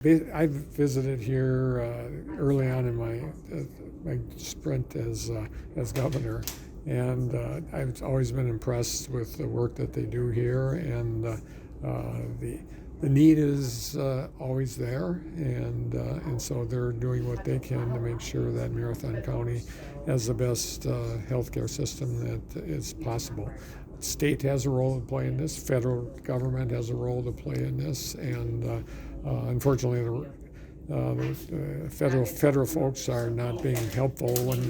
I visited here early on in my sprint as governor, and I've always been impressed with the work that they do here, and the need is always there, and so they're doing what they can to make sure that Marathon County has the best healthcare system that is possible. State has a role to play in this. Federal government has a role to play in this, and unfortunately, the federal folks are not being helpful when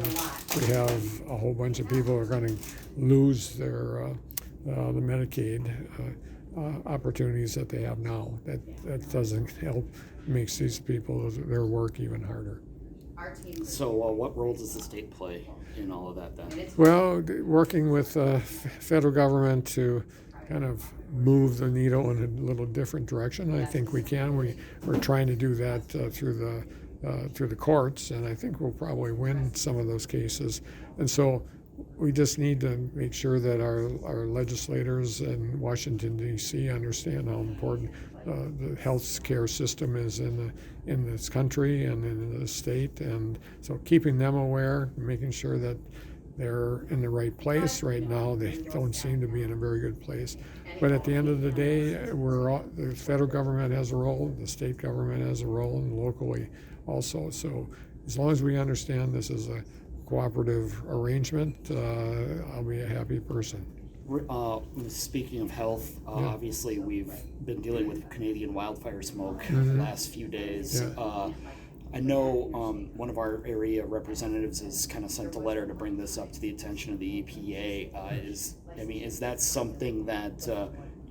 we have a whole bunch of people who are going to lose their the Medicaid opportunities that they have now. That doesn't help. Makes these people their work even harder. So what role does the state play in all of that then? Well, working with federal government to kind of move the needle in a little different direction. I think we can. We're trying to do that through the courts, and I think we'll probably win some of those cases. And so we just need to make sure that our legislators in Washington, D.C. understand how important the health care system is in this country and in the state. And so keeping them aware, making sure that they're in the right place. Right now, they don't seem to be in a very good place. But at the end of the day, the federal government has a role, the state government has a role, and locally also. So as long as we understand this is a cooperative arrangement, I'll be a happy person. Speaking of health, obviously we've been dealing with Canadian wildfire smoke the last few days. Yeah. I know one of our area representatives has kind of sent a letter to bring this up to the attention of the EPA. Is that something that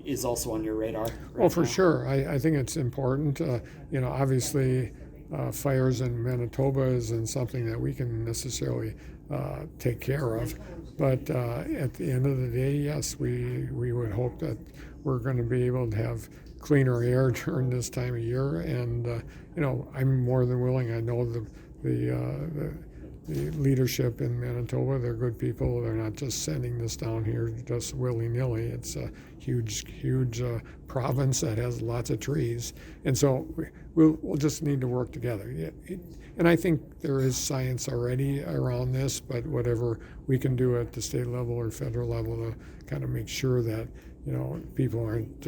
is also on your radar? Well, for sure. I think it's important. Obviously, fires in Manitoba isn't something that we can necessarily take care of. But at the end of the day, yes, we would hope that we're going to be able to have cleaner air during this time of year, and I'm more than willing. I know the leadership in Manitoba, they're good people. They're not just sending this down here just willy-nilly. It's a huge province that has lots of trees, and so we'll just need to work together. And I think there is science already around this, but whatever we can do at the state level or federal level to kind of make sure that people aren't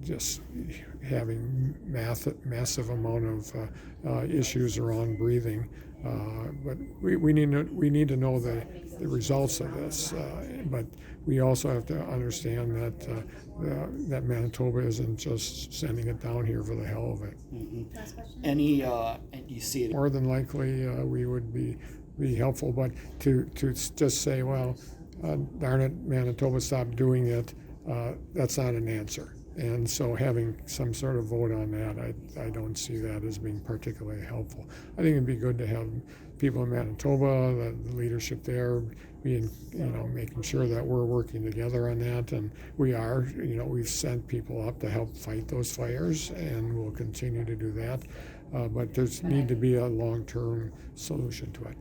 just having massive amount of issues around breathing. But we need to know the results of this. But we also have to understand that Manitoba isn't just sending it down here for the hell of it. Mm-hmm. You see it? More than likely, we would be helpful. But to just say, well, darn it, Manitoba stopped doing it, that's not an answer. And so having some sort of vote on that, I don't see that as being particularly helpful. I think it'd be good to have people in Manitoba, the leadership there, being, making sure that we're working together on that. And we are, we've sent people up to help fight those fires, and we'll continue to do that. But there's need to be a long-term solution to it.